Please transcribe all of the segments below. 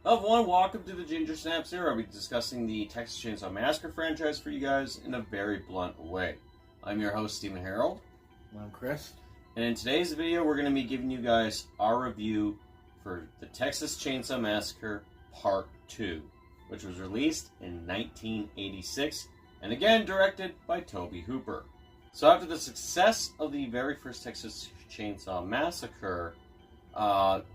Everyone, welcome to the Ginger Snaps here. I'll be discussing the Texas Chain Saw Massacre franchise for you guys in a very blunt way. I'm your host, Steven Harrold. I'm Kris. And in today's video, we're going to be giving you guys our review for the Texas Chain Saw Massacre Part 2, which was released in 1986, and again directed by Tobe Hooper. So after the success of the very first Texas Chain Saw Massacre,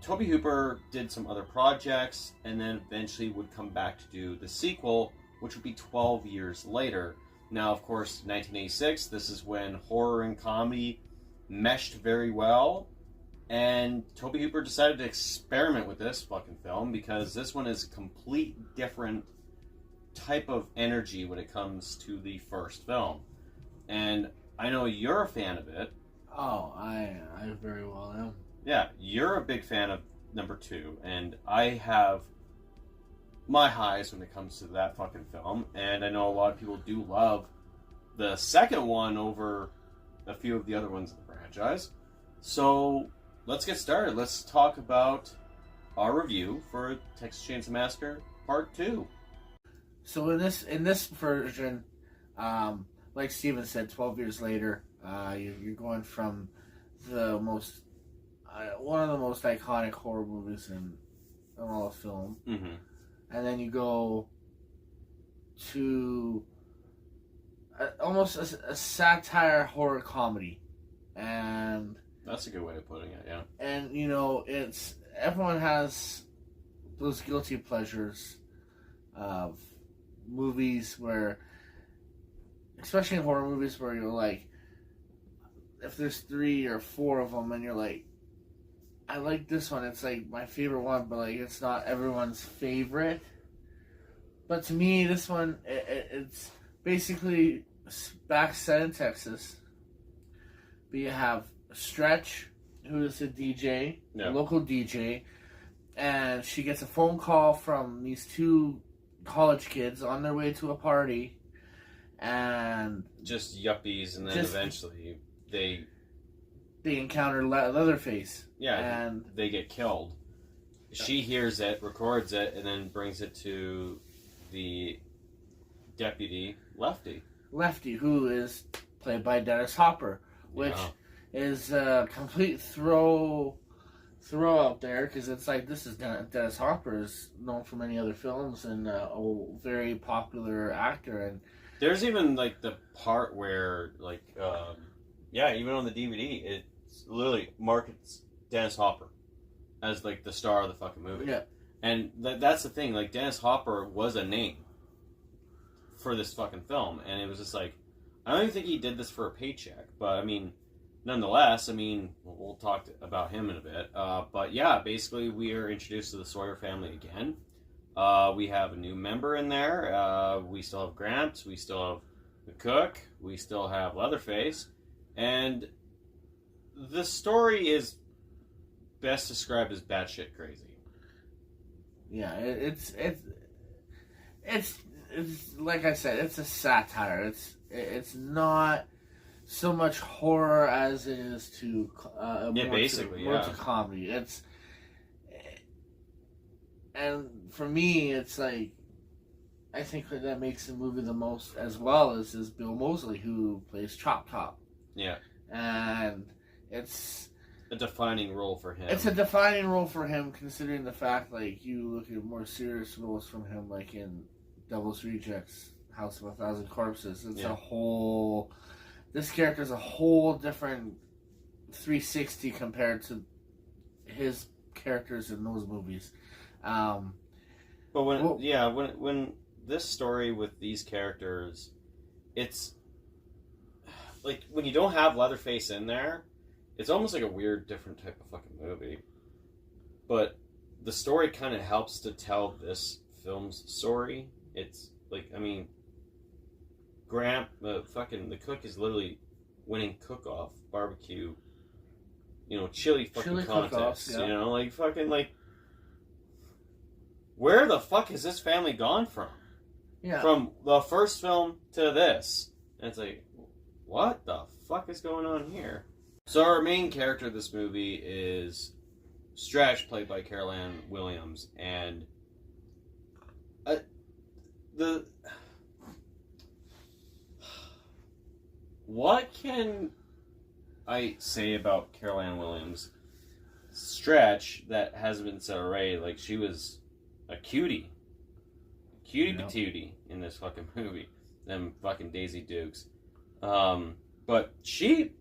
Tobe Hooper did some other projects and then eventually would come back to do the sequel, which would be 12 years later. Now, of course, 1986, this is when horror and comedy meshed very well, and Tobe Hooper decided to experiment with this fucking film because this one is a complete different type of energy when it comes to the first film. And I know you're a fan of it. Oh, I very well am. Yeah, you're a big fan of number 2, and I have my highs when it comes to that fucking film, and I know a lot of people do love the second one over a few of the other ones in the franchise. So, let's get started. Let's talk about our review for Texas Chain Saw Massacre Part 2. So in this version, like Steven said, 12 years later, you're going from the most one of the most iconic horror movies in all of film. Mm-hmm. And then you go to almost a satire horror comedy. And that's a good way of putting it, yeah. And, you know, everyone has those guilty pleasures of movies where, especially in horror movies where you're like, if there's 3 or 4 of them and you're like, I like this one, it's like my favorite one, but like it's not everyone's favorite. But to me, this one, it's basically back set in Texas. But you have Stretch, who is a DJ, a local DJ, and she gets a phone call from these 2 college kids on their way to a party, and just yuppies, and then eventually they encounter Leatherface. Yeah, and they get killed. She hears it, records it, and then brings it to the deputy, Lefty. Lefty, who is played by Dennis Hopper, which is a complete throw out there, because it's like, this is Dennis Hopper, is known from many other films and a very popular actor. And there's even like the part where like even on the DVD it's literally markets Dennis Hopper as like the star of the fucking movie. Yeah. And that's the thing, like Dennis Hopper was a name for this fucking film, and it was just like, I don't even think he did this for a paycheck, but I mean, nonetheless, I mean, we'll talk about him in a bit. But yeah, basically we are introduced to the Sawyer family again. We have a new member in there. We still have Gramps. We still have the cook. We still have Leatherface. And the story is best described as batshit crazy. Yeah, it's like I said, it's a satire. It's not so much horror as it is to more to comedy. And for me, it's like, I think that makes the movie the most, as well as is Bill Moseley, who plays Chop Top. Yeah. And it's a defining role for him. It's a defining role for him, considering the fact, like, you look at more serious roles from him, like in Devil's Rejects, House of a Thousand Corpses. It's this character's a whole different 360 compared to his characters in those movies. But when this story with these characters, it's like when you don't have Leatherface in there, it's almost like a weird, different type of fucking movie. But the story kind of helps to tell this film's story. It's like, I mean, the cook is literally winning cook-off, barbecue, chili fucking contests, yeah. Like fucking like, where the fuck has this family gone from? Yeah. From the first film to this. And it's like, what the fuck is going on here? So our main character of this movie is Stretch, played by Carol Ann Williams, and the what can I say about Carol Ann Williams' stretch that hasn't been said already? Like, she was a cutie patootie in this fucking movie. Them fucking Daisy Dukes. But she,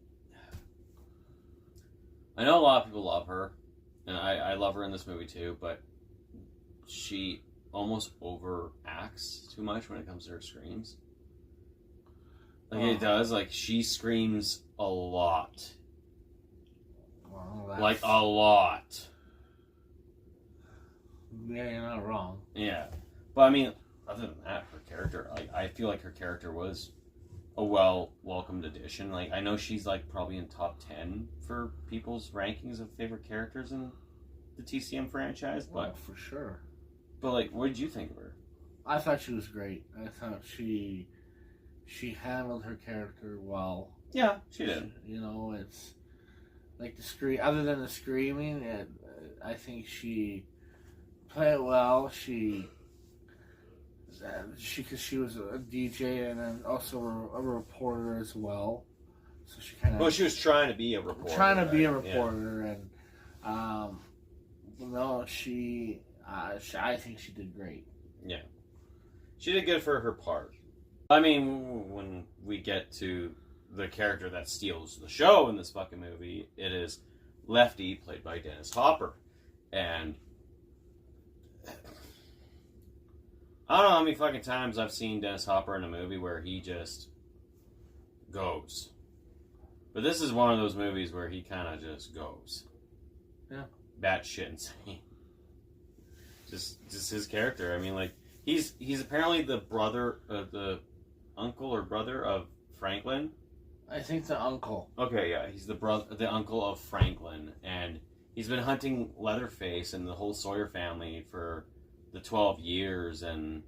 I know a lot of people love her, and I love her in this movie too, but she almost overacts too much when it comes to her screams. Like, it does. Like, she screams a lot. Well, like, a lot. Yeah, you're not wrong. Yeah. But, I mean, other than that, her character, like, I feel like her character was a welcomed addition. Like, I know she's, like, probably in top 10 for people's rankings of favorite characters in the TCM franchise. But for sure. But, like, what did you think of her? I thought she was great. I thought she handled her character well. Yeah, she did. You know, it's like other than the screaming, I think she played it well. Because she was a DJ and then also a reporter as well. So she kind of... Well, she was trying to be a reporter. And no, I think she did great. Yeah. She did good for her part. I mean, when we get to the character that steals the show in this fucking movie, it is Lefty, played by Dennis Hopper. And I don't know how many fucking times I've seen Dennis Hopper in a movie where he just goes. But this is one of those movies where he kind of just goes. Yeah. Batshit insane. Just his character. I mean, like, he's apparently the brother, the uncle or brother of Franklin. I think the uncle. Okay, yeah, he's the uncle of Franklin, and he's been hunting Leatherface and the whole Sawyer family for the 12 years, and,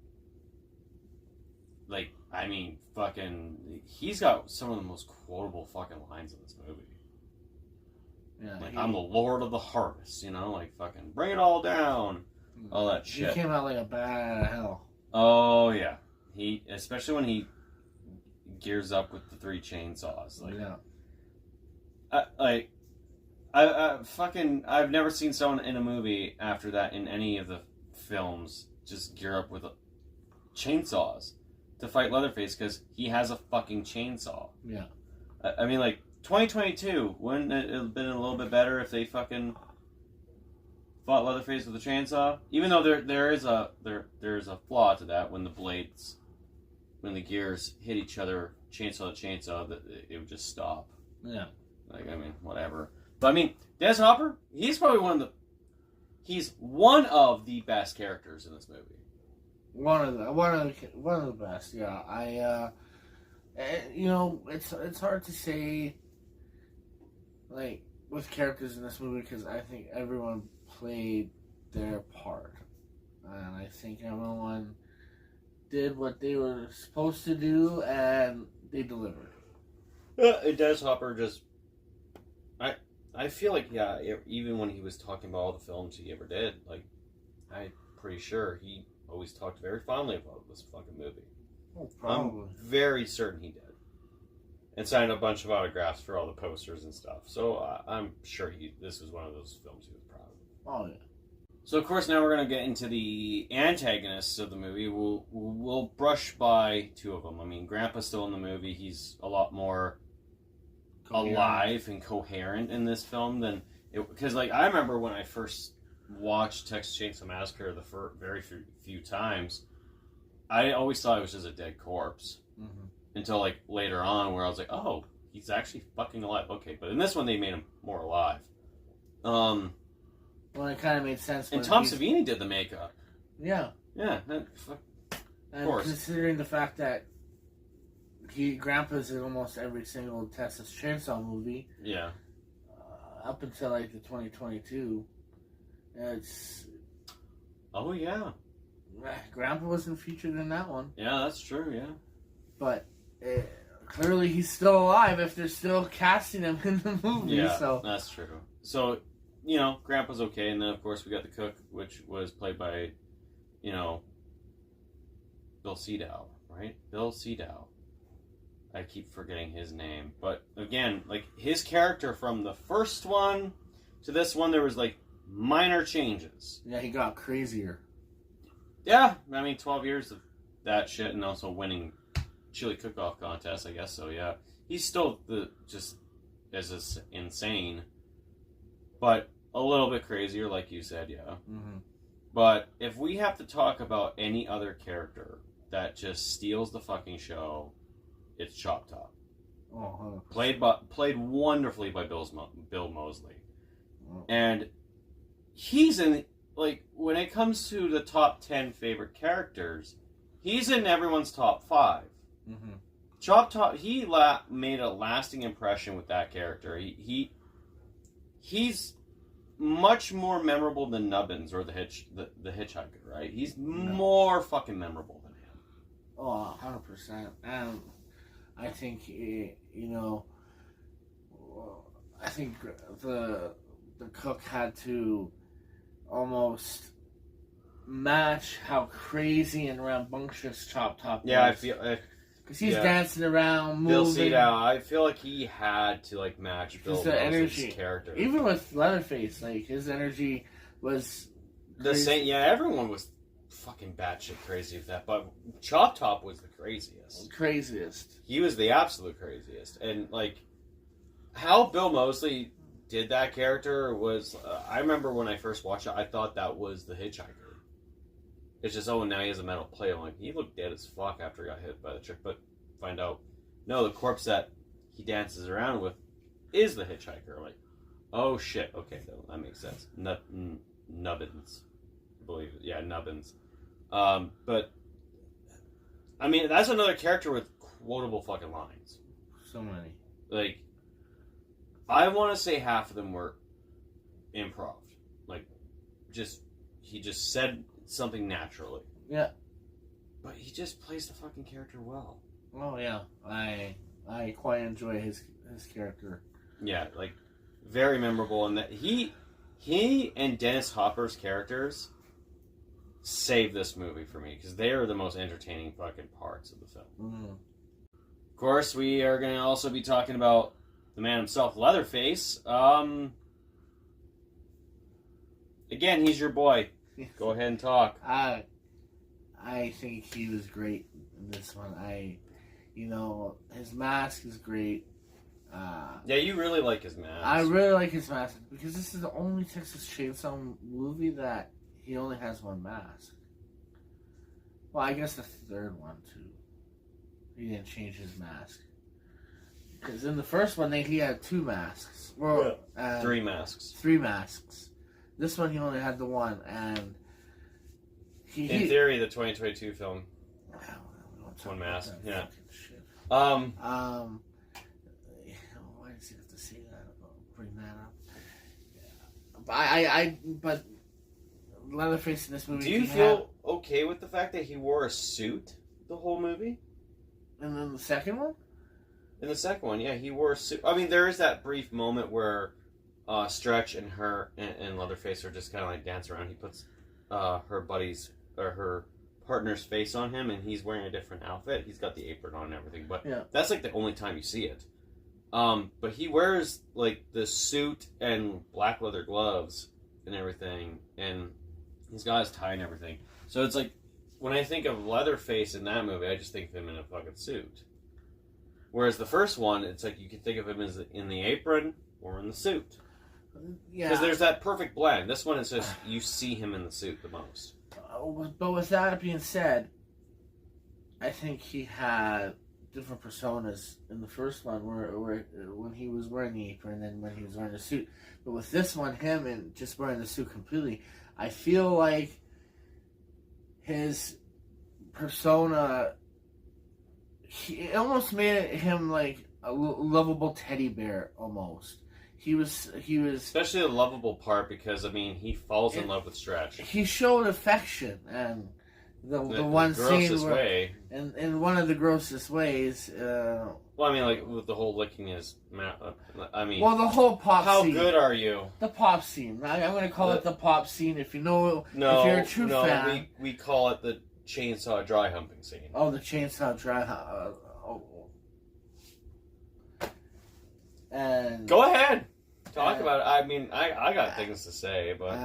like, I mean, fucking, he's got some of the most quotable fucking lines in this movie. Yeah, like, I'm the Lord of the Harvest, you know, like, fucking, bring it all down, all that shit. He came out like a bat out of hell. Oh, yeah. Especially when he gears up with the 3 chainsaws. Like, yeah. I've never seen someone in a movie after that in any of the films just gear up with chainsaws to fight Leatherface because he has a fucking chainsaw. Yeah. I mean, like, 2022, wouldn't it have been a little bit better if they fucking fought Leatherface with a chainsaw? Even though there is a flaw to that when the gears hit each other, chainsaw to chainsaw, that it would just stop. Yeah. Like, I mean, whatever. But I mean, Dennis Hopper, he's probably one of the best characters in this movie. One of the best. Yeah. You know, it's hard to say, like, with characters in this movie because I think everyone played their part, and I think everyone did what they were supposed to do, and they delivered. Dennis Hopper just, I feel like, yeah, even when he was talking about all the films he ever did, like, I'm pretty sure he always talked very fondly about this fucking movie. Oh, probably. I'm very certain he did. And signed a bunch of autographs for all the posters and stuff. So I'm sure this was one of those films he was proud of. Oh, yeah. So, of course, now we're going to get into the antagonists of the movie. We'll brush by 2 of them. I mean, Grandpa's still in the movie. He's a lot more alive and coherent in this film than... Because, like, I remember when I first watched Texas Chain Saw Massacre the very few times, I always thought it was just a dead corpse. Mm-hmm. Until, like, later on where I was like, oh, he's actually fucking alive. Okay, but in this one they made him more alive. Well, it kind of made sense. And Tom Savini did the makeup. Yeah. Yeah. And of course. Considering the fact that Grandpa's in almost every single Texas Chain Saw movie. Yeah. Up until, like, the 2022. It's... Oh, yeah. Grandpa wasn't featured in that one. Yeah, that's true, yeah. But clearly he's still alive if they're still casting him in the movie. Yeah, so that's true. So, you know, Grandpa's okay. And then, of course, we got the cook, which was played by, you know, Bill Seadow, right? Bill Seadow. I keep forgetting his name. But again, like his character from the first one to this one, there was like minor changes. Yeah, he got crazier. Yeah, I mean 12 years of that shit and also winning chili cook-off contest, I guess so, yeah. He's still just as insane, but a little bit crazier, like you said, yeah. Mm-hmm. But if we have to talk about any other character that just steals the fucking show, it's Chop Top. Oh, 100%. Played wonderfully by Bill Moseley. Oh. And he's in, like, when it comes to the top 10 favorite characters, he's in everyone's top 5. Mm-hmm. Chop Top, he made a lasting impression with that character. He's much more memorable than Nubbins or the Hitchhiker, right? He's more fucking memorable than him. Oh, 100%. And I think, I think the cook had to almost match how crazy and rambunctious Chop Top was. Yeah, I feel... Because he's dancing around, moving. Bill Seadow, I feel like he had to like match Bill Moseley's character. Even with Leatherface, like his energy was the same. Yeah, everyone was fucking batshit crazy with that, but Chop Top was the craziest. He was the absolute craziest, and like how Bill Moseley did that character was. I remember when I first watched it, I thought that was the Hitchhiker. It's just, now he has a metal plate. I'm like, he looked dead as fuck after he got hit by the chick. But find out, no, the corpse that he dances around with is the Hitchhiker. I'm like, oh shit, okay, that makes sense. Nubbins. I believe it. Yeah, Nubbins. But, I mean, that's another character with quotable fucking lines. So many. Like, I want to say half of them were improv. Like, he just said something naturally. Yeah. But he just plays the fucking character well. Oh yeah. I quite enjoy his character. Yeah, like very memorable, and that he and Dennis Hopper's characters save this movie for me because they are the most entertaining fucking parts of the film. Mm-hmm. Of course, we are going to also be talking about the man himself, Leatherface. Again, he's your boy. Go ahead and talk. I think he was great in this one. His mask is great. Yeah, you really like his mask. I really like his mask because this is the only Texas Chainsaw movie that he only has one mask. Well, I guess the third one too. He didn't change his mask. Because in the first one, he had 2 masks. Well, 3 masks. 3 masks. This one, he only had the one, and in theory, the 2022 film, one mask. Yeah. Why does he have to say that? Bring that up. But Leatherface in this movie. Do you feel okay with the fact that he wore a suit the whole movie? And then the second one? In the second one, yeah, he wore a suit. I mean, there is that brief moment where Stretch and her and Leatherface are just kind of like dancing around. He puts her buddy's or her partner's face on him, and he's wearing a different outfit. He's got the apron on and everything, but that's like the only time you see it. But he wears like the suit and black leather gloves and everything, and he's got his tie and everything. So it's like when I think of Leatherface in that movie, I just think of him in a fucking suit. Whereas the first one, it's like you can think of him as in the apron or in the suit. Yeah. Because there's that perfect blend. This one is just, you see him in the suit the most. But with that being said, I think he had different personas in the first one where when he was wearing the apron and when he was wearing the suit. But with this one, him and just wearing the suit completely, I feel like his persona, it almost made him like a lovable teddy bear almost. He was especially the lovable part because I mean he falls in love with Stretch. He showed affection and the one scene where, in one of the grossest ways. Well, I mean, like with the whole licking his mouth. I mean, well, the whole pop scene. How good are you? The pop scene. I'm going to call it the pop scene. If you know, if you're a true fan, we call it chainsaw dry humping scene. Oh, the chainsaw dry. And go ahead, talk about it. I mean, I got things to say, but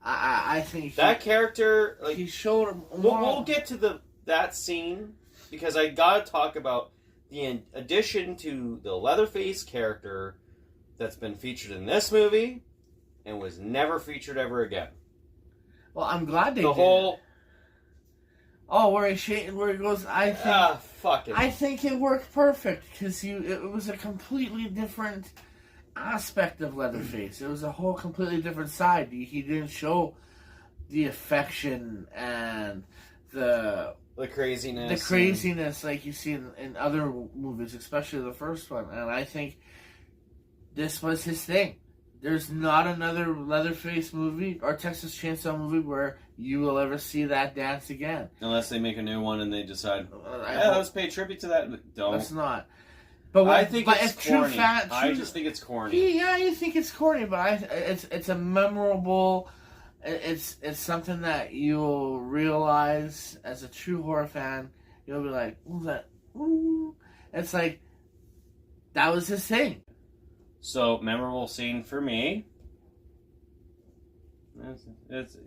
I think that character, like, he showed him. We'll get to that scene because I gotta talk about the addition to the Leatherface character that's been featured in this movie and was never featured ever again. Well, I'm glad they the did. Whole. Oh, where he goes. I think it worked perfect because it was a completely different aspect of Leatherface. It was a whole completely different side. He didn't show the affection and the craziness like you see in other movies, especially the first one. And I think this was his thing. There's not another Leatherface movie or Texas Chainsaw movie where you will ever see that dance again. Unless they make a new one and they decide, let's pay tribute to that. Don't. Let's not. But I think it's corny. I just think it's corny. Yeah, you think it's corny, but it's a memorable. It's something that you'll realize as a true horror fan. You'll be like, "Ooh, that." Ooh. It's like that was his thing. So, memorable scene for me. It's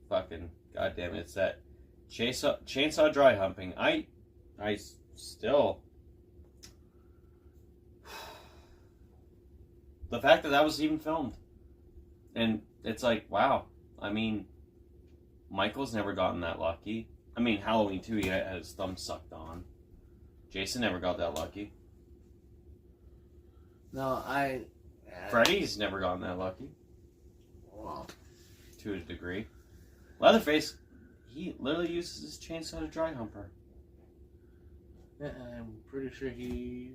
fucking goddamn. It's that chainsaw dry humping. I still. The fact that was even filmed. And it's like, wow. I mean, Michael's never gotten that lucky. I mean, Halloween 2, he had his thumb sucked on. Jason never got that lucky. No, Freddy's never gotten that lucky. Well, to a degree. Leatherface, he literally uses his chainsaw to dry hump her. Yeah, I'm pretty sure he...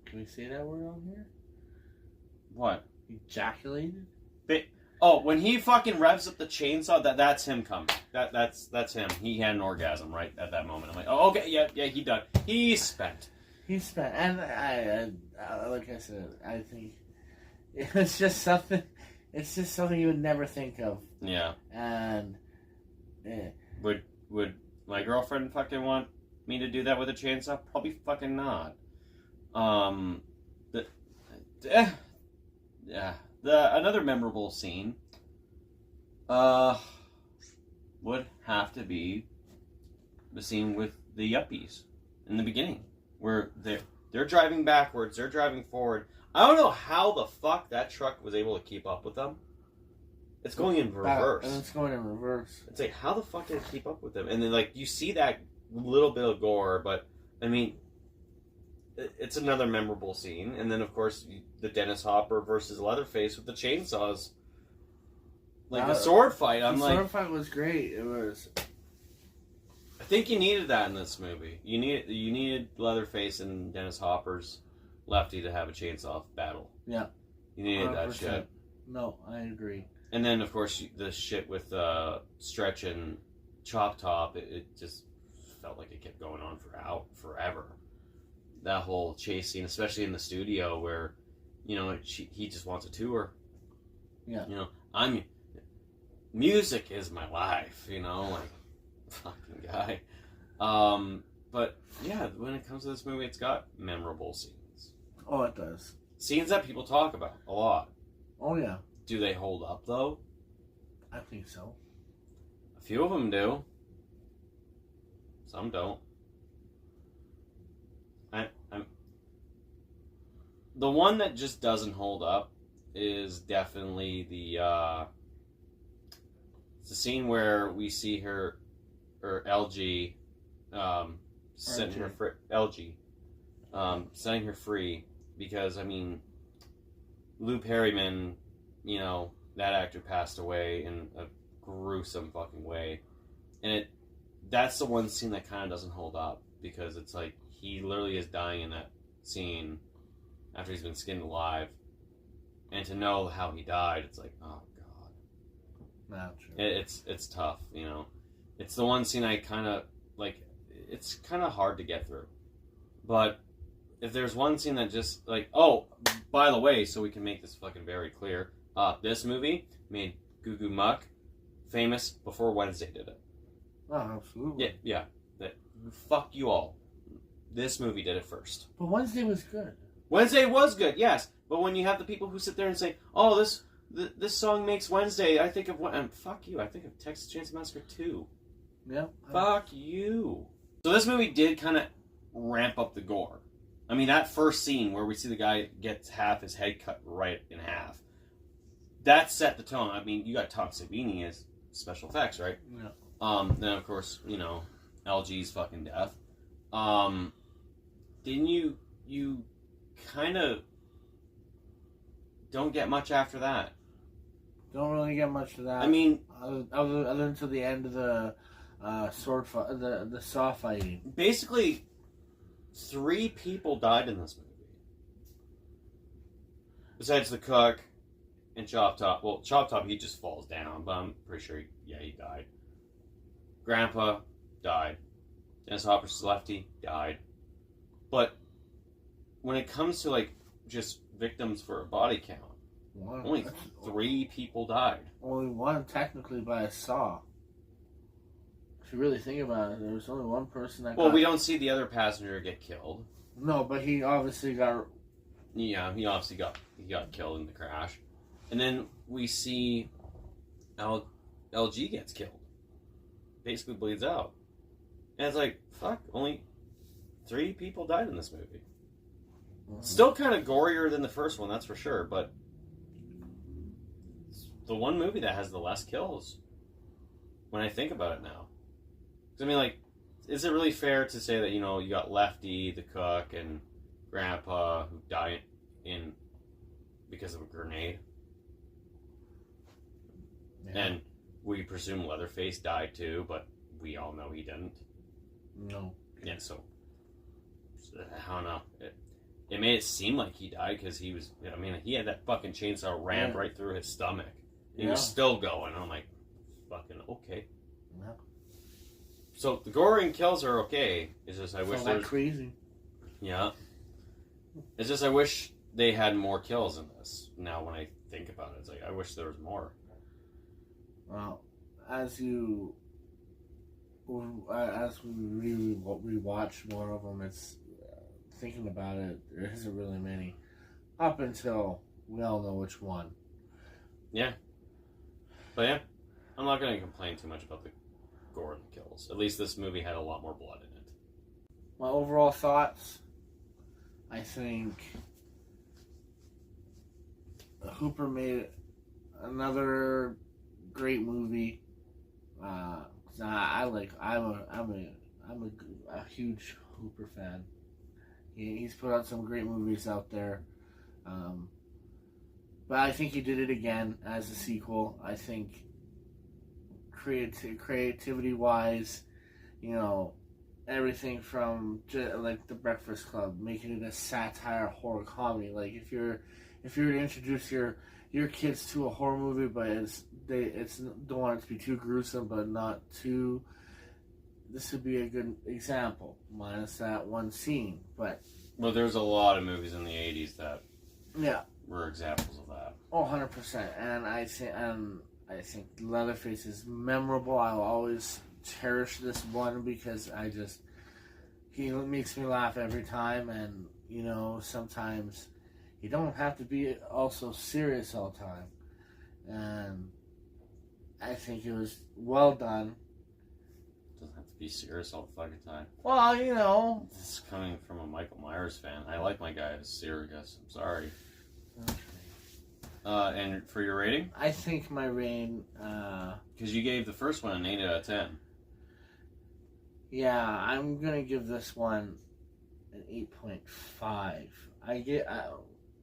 Can we say that word on here? What? Ejaculated? When he fucking revs up the chainsaw, that's him coming. That's him. He had an orgasm right at that moment. I'm like, oh, okay, yeah, he done. He's spent. And I like I said, I think it's just something. It's just something you would never think of. Yeah. And would my girlfriend fucking want me to do that with a chainsaw? Probably fucking not. Another memorable scene would have to be the scene with the yuppies in the beginning, where they're driving backwards, they're driving forward. I don't know how the fuck that truck was able to keep up with them. It's going in reverse. And it's going in reverse. It's like, how the fuck did it keep up with them? And then, like, you see that little bit of gore, but, I mean, it's another memorable scene. And then, of course, the Dennis Hopper versus Leatherface with the chainsaws. Like, the sword fight. The sword fight was great. It was. I think you needed that in this movie. You needed Leatherface and Dennis Hopper's Lefty to have a chainsaw battle. Yeah. You needed 100%. That shit. No, I agree. And then, of course, the shit with Stretch and Chop Top, it just felt like it kept going on forever. That whole chase scene, especially in the studio where, you know, he just wants a tour. Yeah. You know, music is my life, you know, like, fucking guy. But, yeah, when it comes to this movie, it's got memorable scenes. Oh, it does. Scenes that people talk about a lot. Oh, yeah. Do they hold up, though? I think so. A few of them do. Some don't. The one that just doesn't hold up is definitely the scene where we see her, or LG, setting her free. LG, setting her free because, I mean, Lou Perryman, you know, that actor passed away in a gruesome fucking way, and that's the one scene that kind of doesn't hold up because it's like he literally is dying in that scene after he's been skinned alive, and to know how he died, it's like, oh god. Not true. It's tough, you know. It's the one scene I kind of like. It's kind of hard to get through, but if there's one scene that just like, oh, by the way, so we can make this fucking very clear, this movie made Goo Goo Muck famous before Wednesday did it. Oh, absolutely. Yeah. That fuck you all. This movie did it first. But Wednesday was good. Wednesday was good, yes. But when you have the people who sit there and say, "Oh, this song makes Wednesday," I think of what? Fuck you. I think of Texas Chain Saw Massacre 2. Yeah. Fuck you. So this movie did kind of ramp up the gore. I mean, that first scene where we see the guy gets half his head cut right in half, that set the tone. I mean, you got Tom Savini as special effects, right? Yeah. Then of course, LG's fucking death. Didn't you kind of don't get much after that? Don't really get much of that. I mean, other than to the end of the sword fight, the saw fighting. Basically, 3 people died in this movie. Besides the cook and Chop Top. Well, Chop Top, he just falls down, but I'm pretty sure, he died. Grandpa died. Dennis Hopper's lefty died. But when it comes to, like, just victims for a body count, only 3 people died. Only one technically by a saw. If you really think about it, there was only one person that we don't see the other passenger get killed. No, but he obviously got... Yeah, he obviously got killed in the crash. And then we see LG gets killed. Basically bleeds out. And it's like, fuck, only 3 people died in this movie. Still kind of gorier than the first one, that's for sure, but it's the one movie that has the less kills when I think about it now. I mean, like, is it really fair to say that, you got Lefty, the cook, and Grandpa who died because of a grenade? Yeah. And we presume Leatherface died too, but we all know he didn't. No. Yeah, so I don't know. It made it seem like he died because he had that fucking chainsaw rammed right through his stomach. He was still going. I'm like, fucking okay. Yeah. So the goring kills are okay. It's just I wish they were crazy. Yeah. It's just I wish they had more kills in this. Now when I think about it, it's like I wish there was more. Well, as we rewatch more of them, it's thinking about it. There isn't really many up until we all know which one. Yeah. But yeah, I'm not going to complain too much about the gore and the kills. At least this movie had a lot more blood in it. My overall thoughts, I think Hooper made another great movie. I'm a huge Hooper fan. He's put out some great movies out there. But I think he did it again as a sequel. I think creativity-wise, everything from like The Breakfast Club, making it a satire horror comedy. Like if you're to introduce your kids to a horror movie, but don't want it to be too gruesome, but not too. This would be a good example, minus that one scene. But there's a lot of movies in the '80s that were examples of that. Oh, 100%. And I think Leatherface is memorable. I'll always cherish this one because he makes me laugh every time, and sometimes you don't have to be also serious all the time. And I think it was well done. Doesn't have to be serious all the fucking time. Well, This is coming from a Michael Myers fan. I like my guy as serious. I'm sorry. Okay. And for your rating? I think my rating... Because you gave the first one an 8 out of 10. Yeah, I'm going to give this one an 8.5.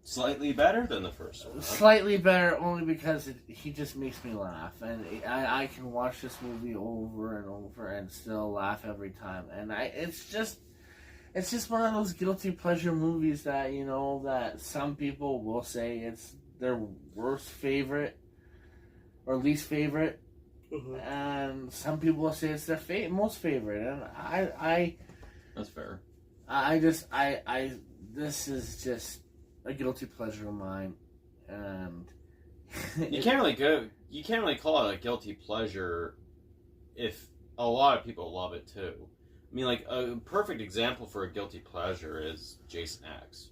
Slightly better than the first one. Huh? Slightly better only because he just makes me laugh. And I can watch this movie over and over and still laugh every time. And it's just one of those guilty pleasure movies that, that some people will say it's their worst favorite or least favorite. Mm-hmm. And some people will say it's their most favorite. And That's fair. This is just a guilty pleasure of mine, and you can't really call it a guilty pleasure if a lot of people love it too. I mean, like, a perfect example for a guilty pleasure is Jason X.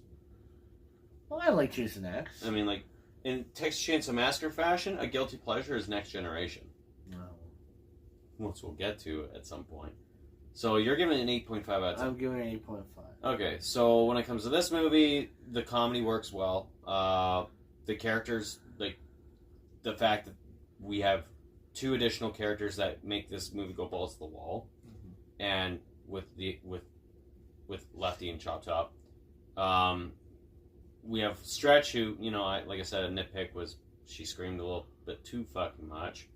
Well, I like Jason X. I mean, like, in Texas Chain Saw Massacre fashion, a guilty pleasure is Next Generation. No. Which we'll get to at some point. So you're giving it an 8.5 out of 10. I'm giving it 8.5. Okay, so when it comes to this movie, the comedy works well. The characters, like, the fact that we have 2 additional characters that make this movie go balls to the wall, and with Lefty and Chop Top, we have Stretch, who, you know, like I said, a nitpick was she screamed a little bit too fucking much.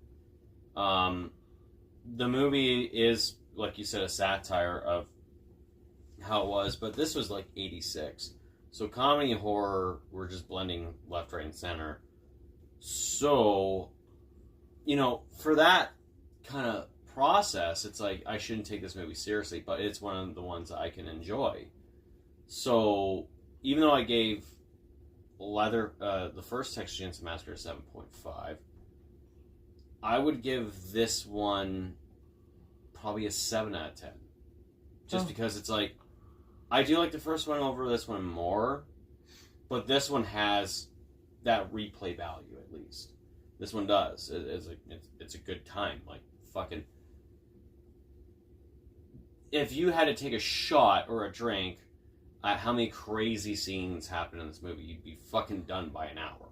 The movie is, like you said, a satire of how it was, but this was like 86. So comedy and horror were just blending left, right, and center. So, you know, for that kind of process, it's like I shouldn't take this movie seriously, but it's one of the ones I can enjoy. So even though I gave the first Texas Chain Saw Massacre a 7.5, I would give this one probably a 7 out of 10. Just because it's like, I do like the first one over this one more, but this one has that replay value at least. This one does. It's a good time. Like, fucking, if you had to take a shot or a drink at how many crazy scenes happen in this movie, you'd be fucking done by an hour.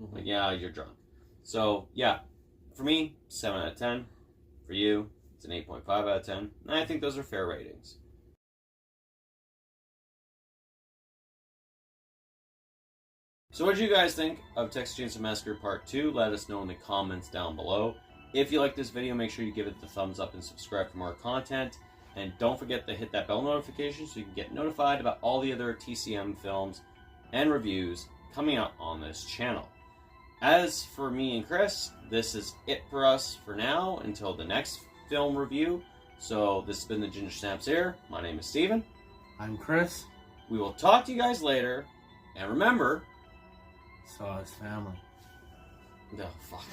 Mm-hmm. Like, yeah, you're drunk. So, yeah, for me, 7 out of 10. For you, it's an 8.5 out of 10. And I think those are fair ratings. So what did you guys think of Texas Chain Saw Massacre Part 2? Let us know in the comments down below. If you like this video, make sure you give it the thumbs up and subscribe for more content. And don't forget to hit that bell notification so you can get notified about all the other TCM films and reviews coming out on this channel. As for me and Kris, this is it for us for now until the next film review. So this has been the Ginger Snaps here. My name is Steven. I'm Kris. We will talk to you guys later. And remember, Saw his family. no, fuck.